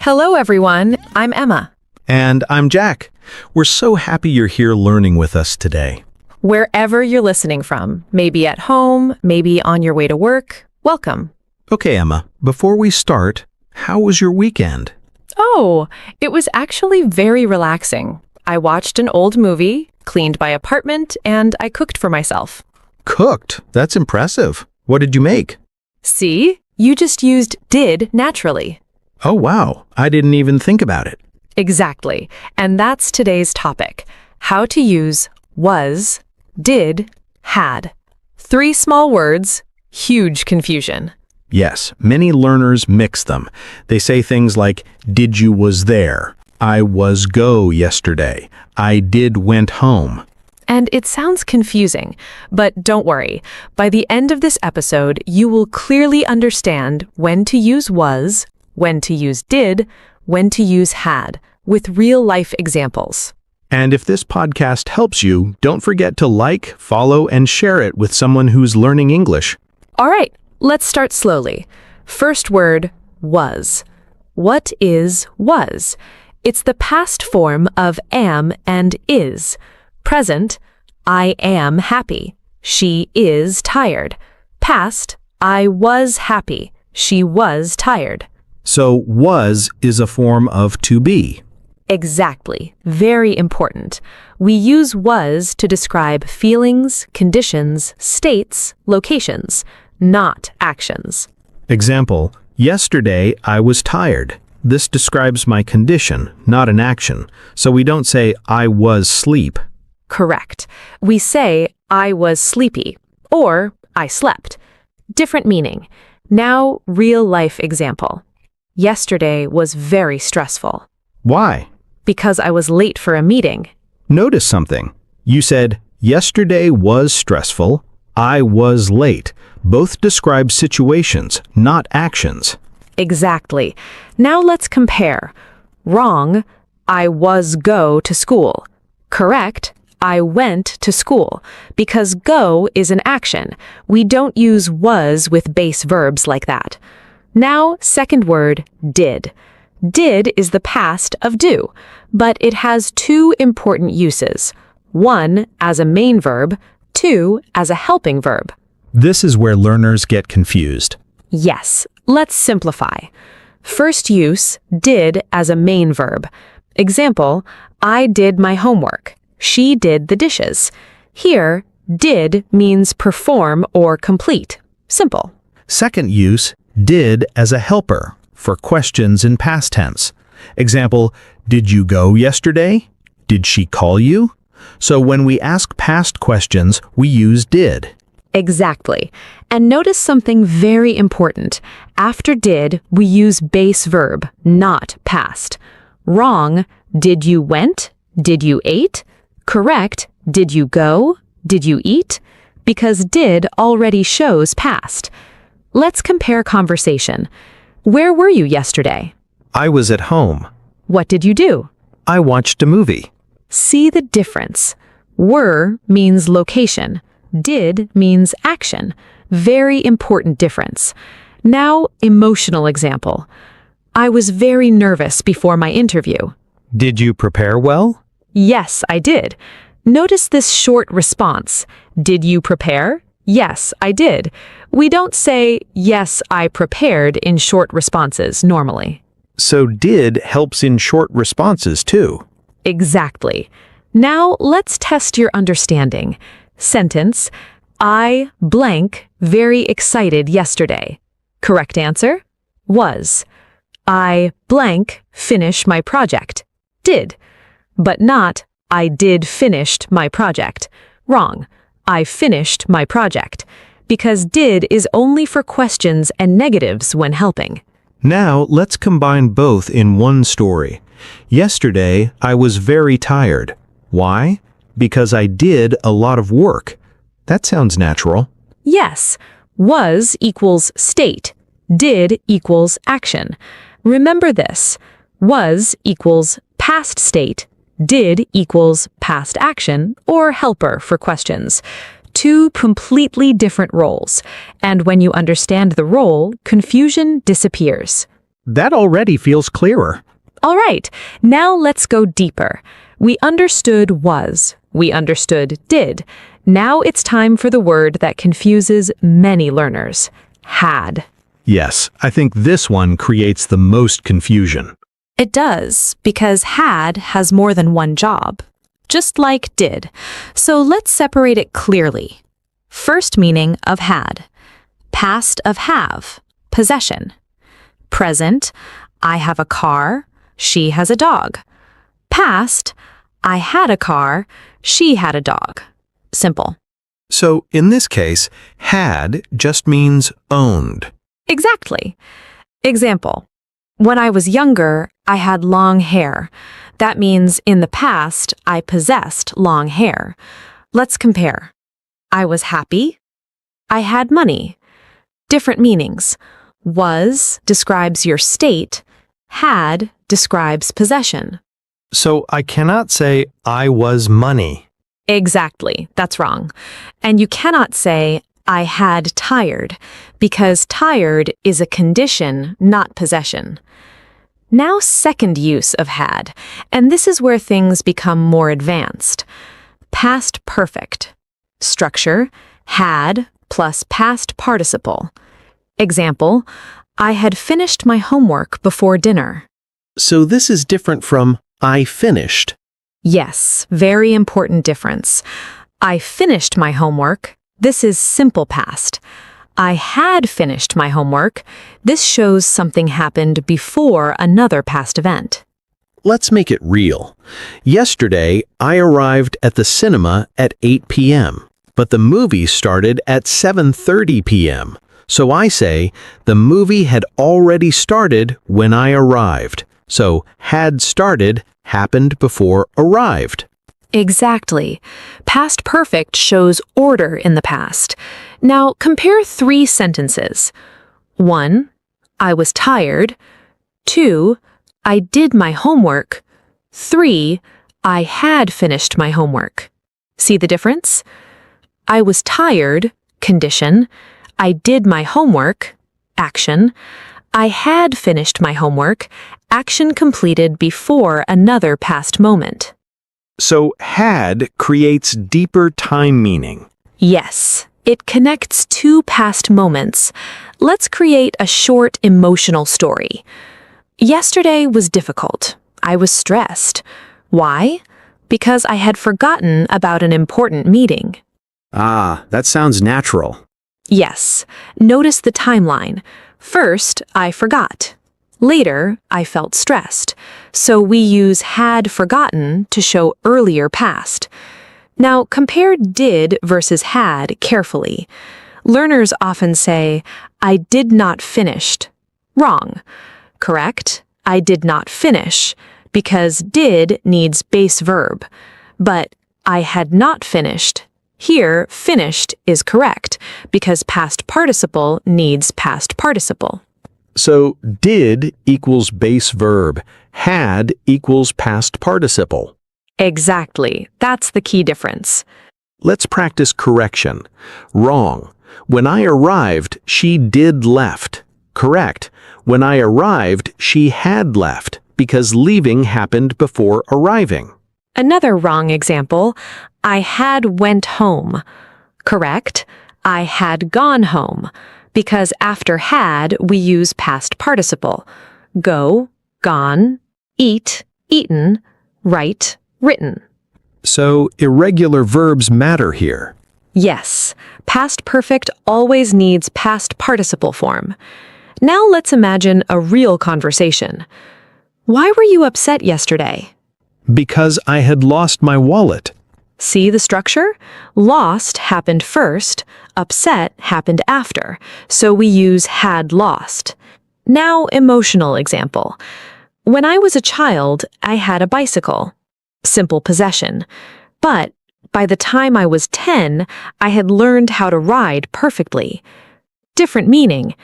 Hello, everyone. I'm Emma. And I'm Jack. We're so happy you're here learning with us today. Wherever you're listening from, maybe at home, maybe on your way to work, welcome. Okay, Emma, before we start, how was your weekend? Oh, it was actually very relaxing. I watched an old movie, cleaned my apartment, and I cooked for myself. Cooked? That's impressive. What did you make? See? You just used did naturally. Oh, wow. I didn't even think about it. Exactly. And that's today's topic. How to use was, did, had. 3 small words, huge confusion. Yes, many learners mix them. They say things like, did you was there, I was go yesterday, I did went home. And it sounds confusing, but don't worry. By the end of this episode, you will clearly understand when to use was, when to use did, when to use had, with real-life examples. And if this podcast helps you, don't forget to like, follow, and share it with someone who's learning English. All right, let's start slowly. First word, was. What is was? It's the past form of am and is. Present, I am happy. She is tired. Past, I was happy. She was tired. So was is a form of to be. Exactly. Very important. We use was to describe feelings, conditions, states, locations, not actions. Example, yesterday I was tired. This describes my condition, not an action. So we don't say I was sleep. Correct. We say I was sleepy or I slept. Different meaning. Now, real-life example. Yesterday was very stressful. Why? Because I was late for a meeting. Notice something. You said, yesterday was stressful, I was late. Both describe situations, not actions. Exactly. Now let's compare. Wrong, I was go to school. Correct, I went to school. Because go is an action. We don't use was with base verbs like that. Now, second word, did. Did is the past of do, but it has 2 important uses. 1 as a main verb, 2 as a helping verb. This is where learners get confused. Yes, let's simplify. First use, did as a main verb. Example, I did my homework. She did the dishes. Here, did means perform or complete. Simple. Second use, did as a helper for questions in past tense. Example, did you go yesterday? Did she call you? So when we ask past questions, we use did. Exactly. And notice something very important. After did, we use base verb, not past. Wrong, did you went? Did you ate? Correct, did you go? Did you eat? Because did already shows past. Let's compare conversation. Where were you yesterday? I was at home. What did you do? I watched a movie. See the difference. Were means location. Did means action. Very important difference. Now, emotional example. I was very nervous before my interview. Did you prepare well? Yes, I did. Notice this short response. Did you prepare? Yes, I did. We don't say, yes, I prepared in short responses normally. So did helps in short responses too. Exactly. Now let's test your understanding. Sentence, I blank very excited yesterday. Correct answer? Was. I blank finish my project. Did. But not, I did finished my project. Wrong. I finished my project. Because did is only for questions and negatives when helping. Now let's combine both in one story. Yesterday, I was very tired. Why? Because I did a lot of work. That sounds natural. Yes. Was equals state. Did equals action. Remember this. Was equals past state. Did equals past action or helper for questions. 2 completely different roles. And when you understand the role, confusion disappears. that already feels clearer. All right, now let's go deeper. We understood was. We understood did. Now it's time for the word that confuses many learners. Had. Yes, I think this one creates the most confusion. It does, because had has more than one job, just like did. So let's separate it clearly. First meaning of had. Past of have, possession. Present, I have a car, she has a dog. Past, I had a car, she had a dog. Simple. So in this case, had just means owned. Exactly. Example. When I was younger, I had long hair. That means in the past, I possessed long hair. Let's compare. I was happy. I had money. Different meanings. Was describes your state. Had describes possession. So I cannot say I was money. Exactly. That's wrong. And you cannot say I had tired, because tired is a condition, not possession. Now second use of had, and this is where things become more advanced. Past perfect. Structure, had plus past participle. Example, I had finished my homework before dinner. So this is different from I finished. Yes, very important difference. I finished my homework. This is simple past. I had finished my homework. This shows something happened before another past event. Let's make it real. Yesterday, I arrived at the cinema at 8 p.m., but the movie started at 7:30 p.m. So I say, the movie had already started when I arrived. So had started happened before arrived. Exactly. Past perfect shows order in the past. Now compare 3 sentences. 1. I was tired. 2. I did my homework. 3. I had finished my homework. See the difference? I was tired, condition. I did my homework, action. I had finished my homework, action completed before another past moment. So had creates deeper time meaning. Yes, it connects 2 past moments. Let's create a short emotional story. Yesterday was difficult. I was stressed. Why? Because I had forgotten about an important meeting. Ah, that sounds natural. Yes, notice the timeline. First, I forgot. Later, I felt stressed. So we use had forgotten to show earlier past. Now, compare did versus had carefully. Learners often say, I did not finished. Wrong. Correct? I did not finish, because did needs base verb. But I had not finished. Here, finished is correct, because past participle needs past participle. So did equals base verb, had equals past participle. Exactly. That's the key difference. Let's practice correction. Wrong. When I arrived, she did left. Correct. When I arrived, she had left, because leaving happened before arriving. Another wrong example, I had went home. Correct. I had gone home, because after had we use past participle. Go, gone, eat, eaten, write, written. So irregular verbs matter here. Yes, past perfect always needs past participle form. Now let's imagine a real conversation. Why were you upset yesterday? Because I had lost my wallet. See the structure? Lost happened first, upset happened after, so we use had lost. Now, emotional example. When I was a child, I had a bicycle. Simple possession. But by the time I was 10, I had learned how to ride perfectly. Different meaning.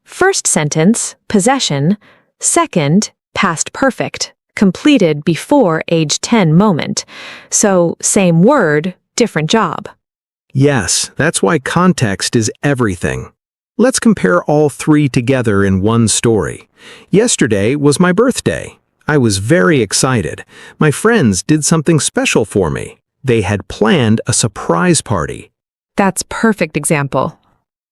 First sentence, possession. Second, past perfect, completed before age 10 moment. So, same word, different job. Yes, that's why context is everything. Let's compare all three together in one story. Yesterday was my birthday. I was very excited. My friends did something special for me. They had planned a surprise party. That's perfect example.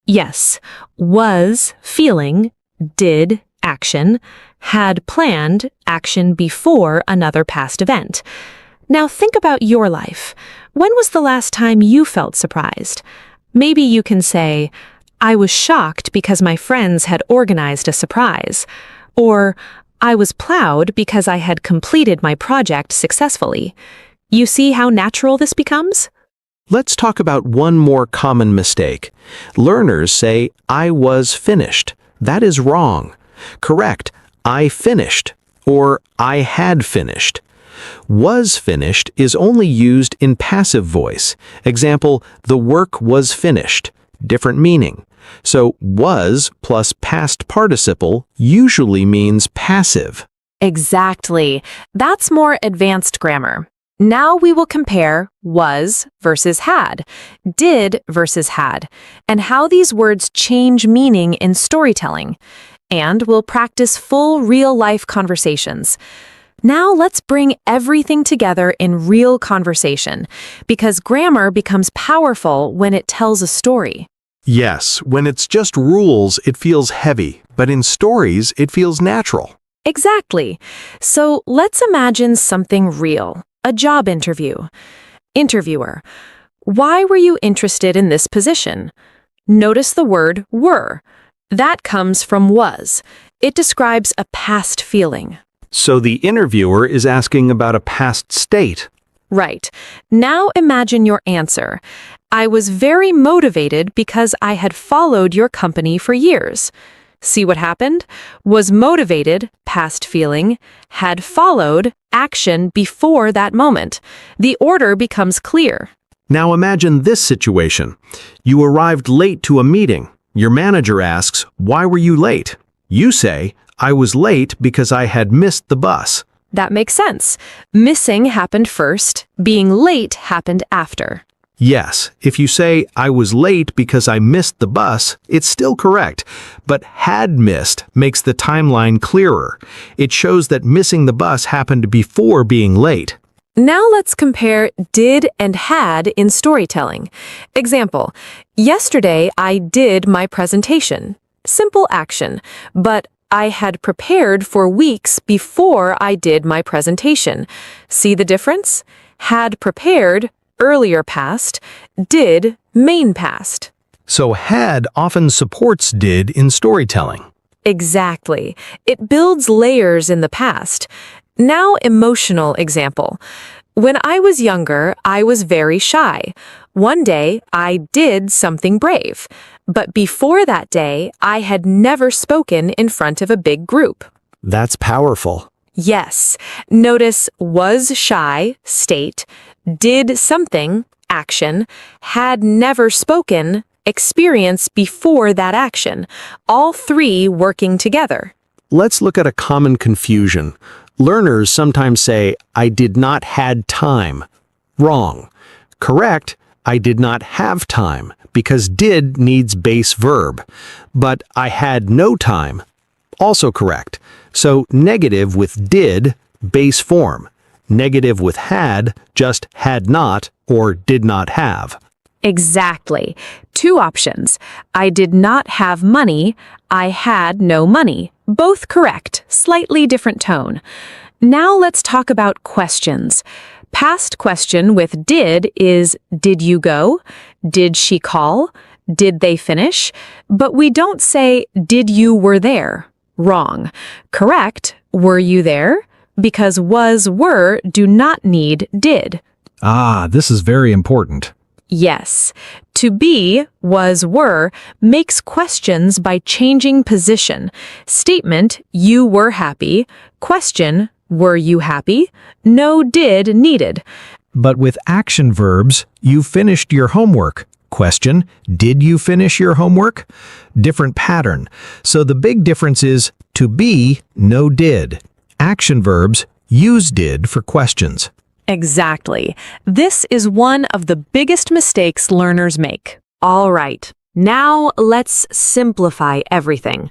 Yes, was feeling, did action, had planned action before another past event. Now think about your life. When was the last time you felt surprised? Maybe you can say, I was shocked because my friends had organized a surprise. Or, I was proud because I had completed my project successfully. You see how natural this becomes? Let's talk about one more common mistake. Learners say, I was finished. That is wrong. Correct, I finished, or I had finished. Was finished is only used in passive voice. Example, the work was finished. Different meaning. So was plus past participle usually means passive. Exactly. That's more advanced grammar. Now we will compare was versus had, did versus had, and how these words change meaning in storytelling. And we'll practice full real-life conversations. Now let's bring everything together in real conversation, because grammar becomes powerful when it tells a story. Yes, when it's just rules, it feels heavy, but in stories, it feels natural. Exactly. So let's imagine something real, a job interview. Interviewer: why were you interested in this position? Notice the word were. That comes from was. It describes a past feeling. So the interviewer is asking about a past state. Right. Now imagine your answer. I was very motivated because I had followed your company for years. See what happened? Was motivated, past feeling, had followed, action before that moment. The order becomes clear. Now imagine this situation. You arrived late to a meeting. Your manager asks, why were you late? You say, I was late because I had missed the bus. That makes sense. Missing happened first, being late happened after. Yes, if you say, I was late because I missed the bus, it's still correct. But had missed makes the timeline clearer. It shows that missing the bus happened before being late. Now let's compare did and had in storytelling. Example: yesterday I did my presentation. Simple action, but I had prepared for weeks before I did my presentation. See the difference? Had prepared, earlier past, did, main past. So had often supports did in storytelling. Exactly. It builds layers in the past. Now, emotional example. When I was younger, I was very shy. One day, I did something brave. But before that day, I had never spoken in front of a big group. That's powerful. Yes. Notice was shy, state, did something, action, had never spoken, experience before that action. All three working together. Let's look at a common confusion. Learners sometimes say, I did not had time. Wrong. Correct, I did not have time, because did needs base verb. But I had no time. Also correct. So negative with did, base form. Negative with had, just had not or did not have. Exactly. Two options. I did not have money. I had no money. Both correct, slightly different tone. Now let's talk about questions. Past question with did is, did you go? Did she call? Did they finish? But we don't say, did you were there? Wrong. Correct, were you there? Because was, were do not need did. Ah, this is very important. Yes. To be, was, were, makes questions by changing position. Statement, you were happy. Question, were you happy? No did needed. But with action verbs, you finished your homework. Question, did you finish your homework? Different pattern. So the big difference is to be, no did. Action verbs, use did for questions. Exactly. This is one of the biggest mistakes learners make. All right, Now let's simplify everything.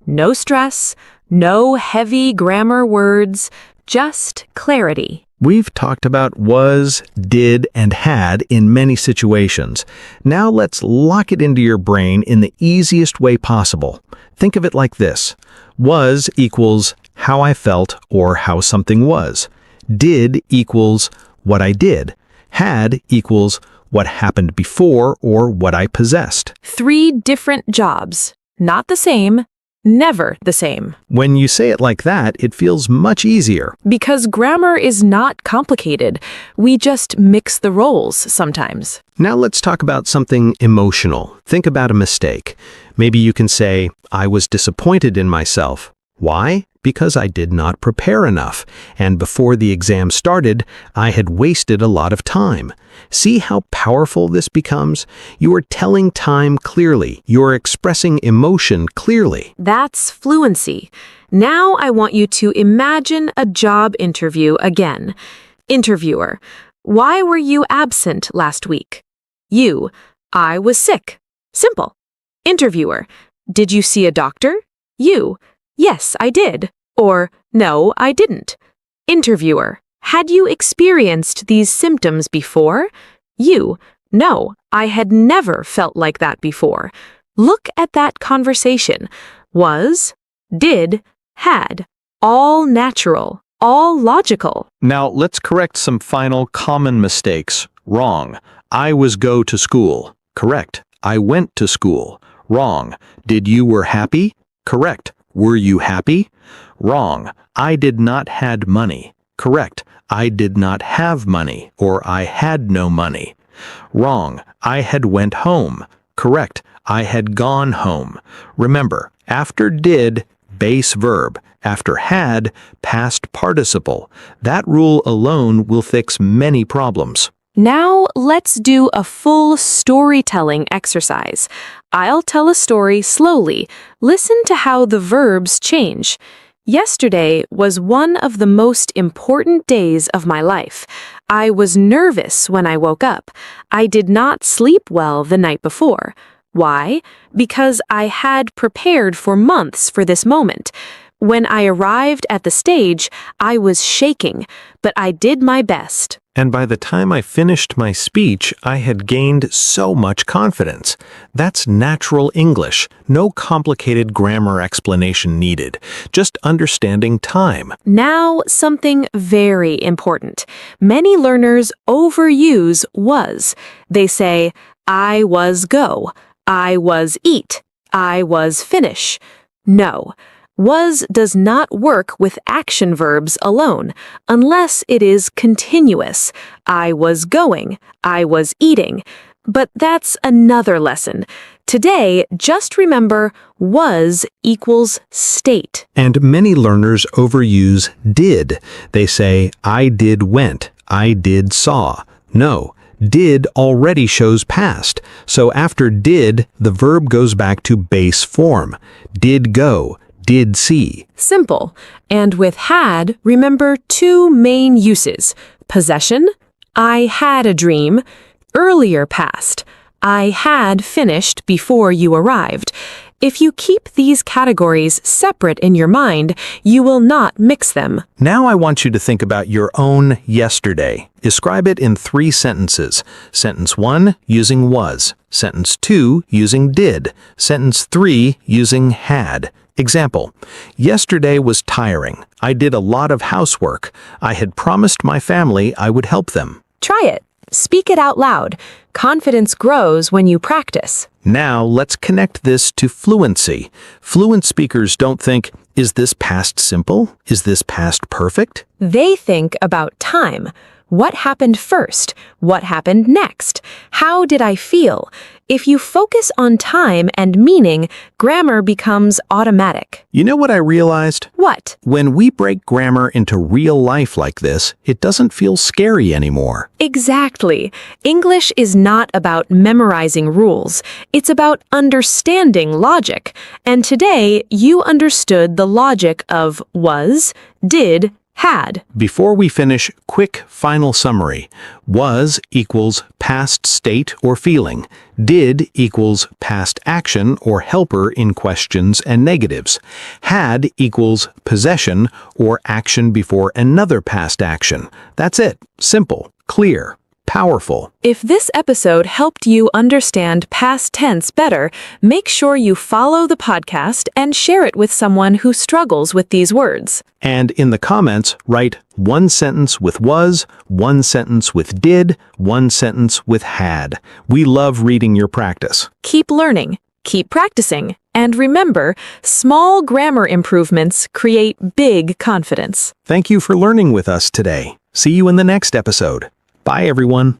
No stress, no heavy grammar words, just clarity. We've talked about was, did, and had in many situations. Now let's lock it into your brain in the easiest way possible. Think of it like this. Was equals how I felt or how something was. Did equals what I did. Had equals what happened before or what I possessed. 3 different jobs. Not the same, never the same. When you say it like that, it feels much easier. Because grammar is not complicated. We just mix the roles sometimes. Now let's talk about something emotional. Think about a mistake. Maybe you can say, I was disappointed in myself. Why? Because I did not prepare enough, and before the exam started, I had wasted a lot of time. See how powerful this becomes? You are telling time clearly. You're expressing emotion clearly. That's fluency. Now I want you to imagine a job interview again. Interviewer: why were you absent last week? You: I was sick. Simple. Interviewer: did you see a doctor? You: yes, I did. Or, no, I didn't. Interviewer: had you experienced these symptoms before? You: no, I had never felt like that before. Look at that conversation. Was, did, had. All natural, all logical. Now let's correct some final common mistakes. Wrong. I was go to school. Correct. I went to school. Wrong. Did you were happy? Correct. Were you happy? Wrong. I did not had money. Correct. I did not have money, or I had no money. Wrong. I had went home. Correct. I had gone home. Remember, after did, base verb. After had, past participle. That rule alone will fix many problems. Now let's do a full storytelling exercise. I'll tell a story slowly. Listen to how the verbs change. Yesterday was one of the most important days of my life. I was nervous when I woke up. I did not sleep well the night before. Why? Because I had prepared for months for this moment. When I arrived at the stage, I was shaking, but I did my best. And by the time I finished my speech, I had gained so much confidence. That's natural English. No complicated grammar explanation needed. Just understanding time. Now, something very important. Many learners overuse was. They say, I was go. I was eat. I was finish. No. Was does not work with action verbs alone, unless it is continuous. I was going. I was eating. But that's another lesson. Today, just remember, was equals state. And many learners overuse did. They say, I did went. I did saw. No. Did already shows past, so after did, the verb goes back to base form. Did go, did see. Simple. And with had, remember 2 main uses. Possession, I had a dream. Earlier past, I had finished before you arrived. If you keep these categories separate in your mind, you will not mix them. Now I want you to think about your own yesterday. Describe it in 3 sentences. Sentence 1 using was. Sentence 2 using did. Sentence 3 using had. Example: yesterday was tiring. I did a lot of housework. I had promised my family I would help them. Try it. Speak it out loud. Confidence grows when you practice. Now let's connect this to fluency. Fluent speakers don't think, is this past simple? Is this past perfect? They think about time. What happened first? What happened next? How did I feel? If you focus on time and meaning, grammar becomes automatic. You know what I realized? What? When we break grammar into real life like this, it doesn't feel scary anymore. Exactly. English is not about memorizing rules. It's about understanding logic. And today, you understood the logic of was, did, had. Before we finish, quick final summary. Was equals past state or feeling. Did equals past action or helper in questions and negatives. Had equals possession or action before another past action. That's it. Simple, clear, powerful. If this episode helped you understand past tense better, make sure you follow the podcast and share it with someone who struggles with these words. And in the comments, write one sentence with was, one sentence with did, one sentence with had. We love reading your practice. Keep learning, keep practicing, and remember, small grammar improvements create big confidence. Thank you for learning with us today. See you in the next episode. Bye, everyone.